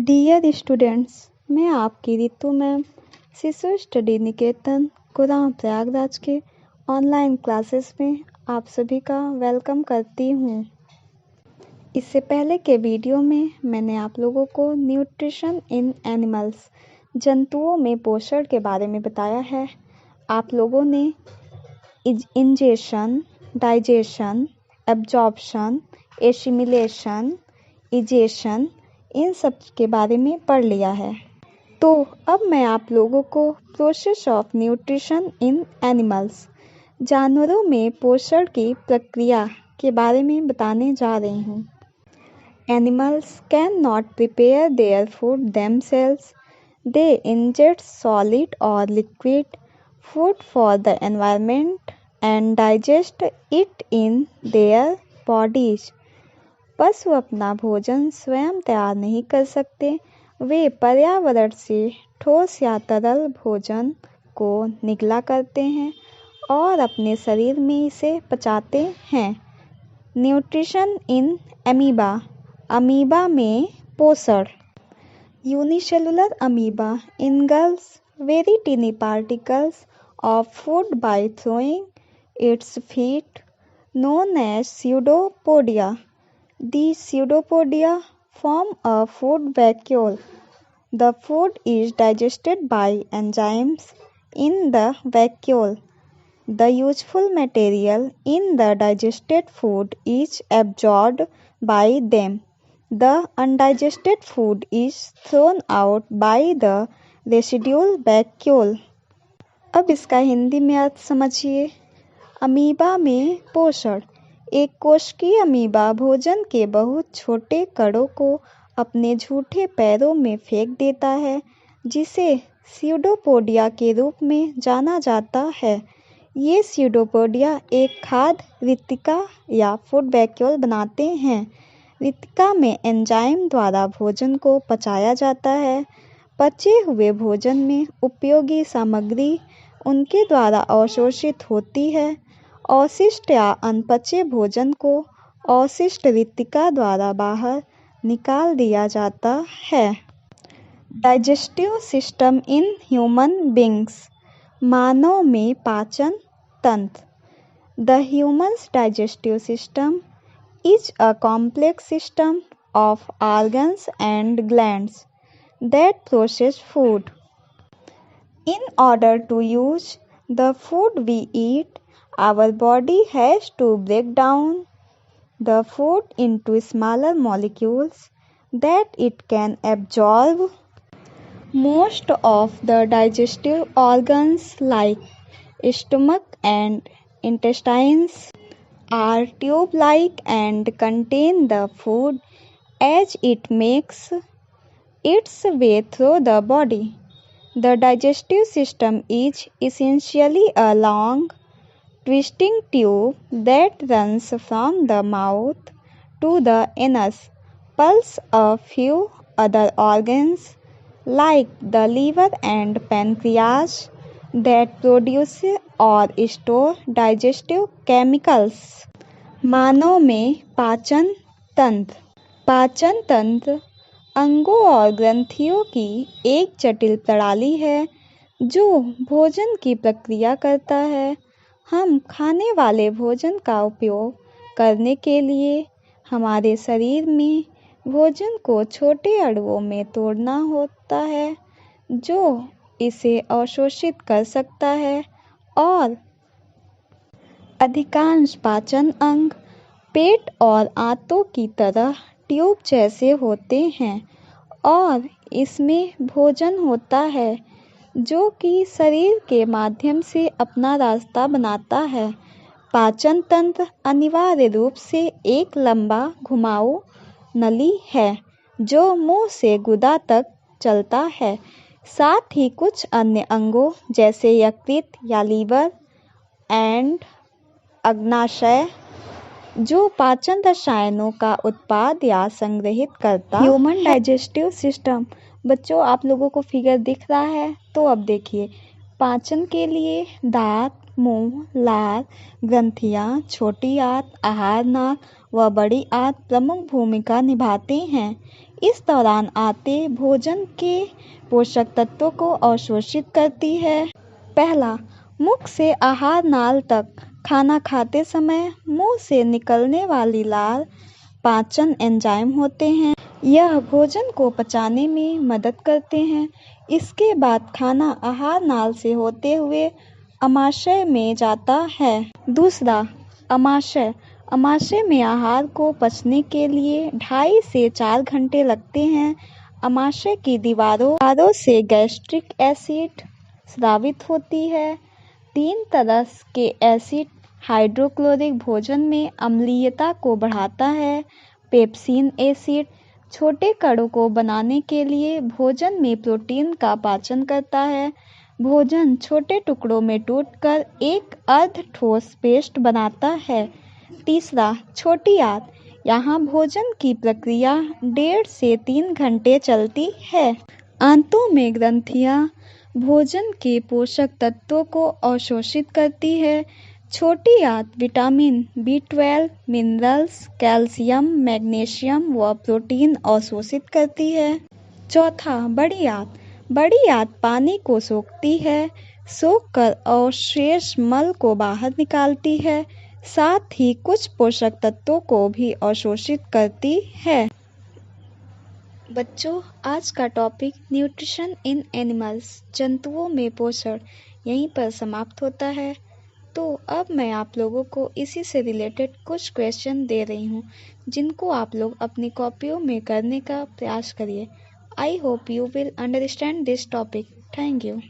Dear students, मैं आपकी Ritu ma'am शिशु स्टडी निकेतन गुरुग्राम प्रयागराज के ऑनलाइन क्लासेस में आप सभी का वेलकम करती हूँ। इससे पहले के वीडियो में मैंने आप लोगों को न्यूट्रिशन इन एनिमल्स जंतुओं में पोषण के बारे में बताया है। आप लोगों ने ingestion, digestion, absorption, assimilation, egestion इन सब के बारे में पढ़ लिया है। तो अब मैं आप लोगों को process of nutrition in animals जानवरों में पोषण की प्रक्रिया के बारे में बताने जा रही हूँ। Animals can not prepare their food themselves. They ingest solid और liquid food for the environment and digest it in their bodies. पशु अपना भोजन स्वयं तैयार नहीं कर सकते। वे पर्यावरण से ठोस या तरल भोजन को निगला करते हैं और अपने शरीर में इसे पचाते हैं। Nutrition in amoeba. अमीबा में पोषण। Unicellular amoeba Ingalls very tiny particles of food by throwing its feet, known as pseudopodia. The pseudopodia form a food vacuole. The food is digested by enzymes in the vacuole. The useful material in the digested food is absorbed by them. The undigested food is thrown out by the residual vacuole. अब इसका हिंदी में अर्थ समझिए। Amoeba में पोषण। एक कोशिकीय amoeba भोजन के बहुत छोटे कणों को अपने झूठे पैरों में फेंक देता है, जिसे स्यूडोपोडिया के रूप में जाना जाता है। ये स्यूडोपोडिया एक खाद्य रिक्तिका या फूड वैक्यूल बनाते हैं। रिक्तिका में एंजाइम द्वारा भोजन को पचाया जाता है। पचे हुए भोजन में उपयोगी सामग्री उनके द्वारा अवशोषित होती है। अवशिष्ट या अनपचे भोजन को अवशिष्ट रिक्तिका द्वारा बाहर निकाल दिया जाता है। Digestive system in human beings. मानव में पाचन तंत्र। The humans digestive system is a complex system of organs and glands that process food. In order to use the food we eat, our body has to break down the food into smaller molecules that it can absorb. Most of the digestive organs like stomach and intestines are tube-like and contain the food as it makes its way through the body. The digestive system is essentially a long, twisting tube that runs from the mouth to the anus, pulls a few other organs like the liver and pancreas that produce or store digestive chemicals. मानव में पाचन तंत्र। पाचन तंत्र अंगों और ग्रंथियों की एक जटिल प्रणाली है जो भोजन की प्रक्रिया करता है। हम खाने वाले भोजन का उपयोग करने के लिए हमारे शरीर में भोजन को छोटे अणुओं में तोड़ना होता है, जो इसे अवशोषित कर सकता है। और अधिकांश पाचन अंग पेट और आंतों की तरह ट्यूब जैसे होते हैं और इसमें भोजन होता है जो कि शरीर के माध्यम से अपना रास्ता बनाता है। पाचन तंत्र अनिवार्य रूप से एक लंबा घुमाऊ नली है जो मुंह से गुदा तक चलता है। साथ ही कुछ अन्य अंगों जैसे यकृत या लीवर एंड अग्नाशय जो पाचन रसायनों का उत्पाद या संग्रहित करता है। Human digestive system. बच्चों, आप लोगों को फिगर दिख रहा है, तो अब देखिए। पाचन के लिए दांत, मुंह, लार, ग्रंथियां, छोटी आंत, आहार नाक व बड़ी आंत प्रमुख भूमिका निभाते हैं। इस दौरान आते भोजन के पोषक तत्वों को अवशोषित करती है। पहला, मुख से आहार नाल तक। खाना खाते समय मुंह से निकलने वाली लाल पाचन एंजाइम होते हैं। यह भोजन को पचाने में मदद करते हैं। इसके बाद खाना आहार नाल से होते हुए अमाशय में जाता है। दूसरा, अमाशय। अमाशय में आहार को पचने के लिए 2.5 से 4 घंटे लगते हैं। अमाशय की दीवारों से गैस्ट्रिक एसिड स्रावित होती है। 3 तरह के एसिड हाइड्रोक्लोरिक भोजन में अम्लीयता को बढ़ाता है। पेप्सिन एसिड छोटे कणों को बनाने के लिए भोजन में प्रोटीन का पाचन करता है। भोजन छोटे टुकड़ों में टूटकर एक अर्ध ठोस पेस्ट बनाता है। तीसरा, छोटी आंत। यहाँ भोजन की प्रक्रिया 1.5 से 3 घंटे चलती है। आंतों में ग्रंथियाँ भोजन के पोषक तत्वों को अवशोषित करती है। छोटी आंत vitamin B12, minerals, calcium, magnesium व प्रोटीन अवशोषित करती है। चौथा, बड़ी आंत। बड़ी आंत पानी को सोखती है, सोखकर अवशेष मल को बाहर निकालती है, साथ ही कुछ पोषक तत्वों को भी अवशोषित करती है। बच्चों, आज का टॉपिक न्यूट्रिशन इन एनिमल्स, जंतुओं में पोषण, यहीं पर समाप्त होता है। तो अब मैं आप लोगों को इसी से रिलेटेड कुछ क्वेश्चन दे रही हूँ, जिनको आप लोग अपनी कॉपियों में करने का प्रयास करिए। I hope you will understand this topic. Thank you.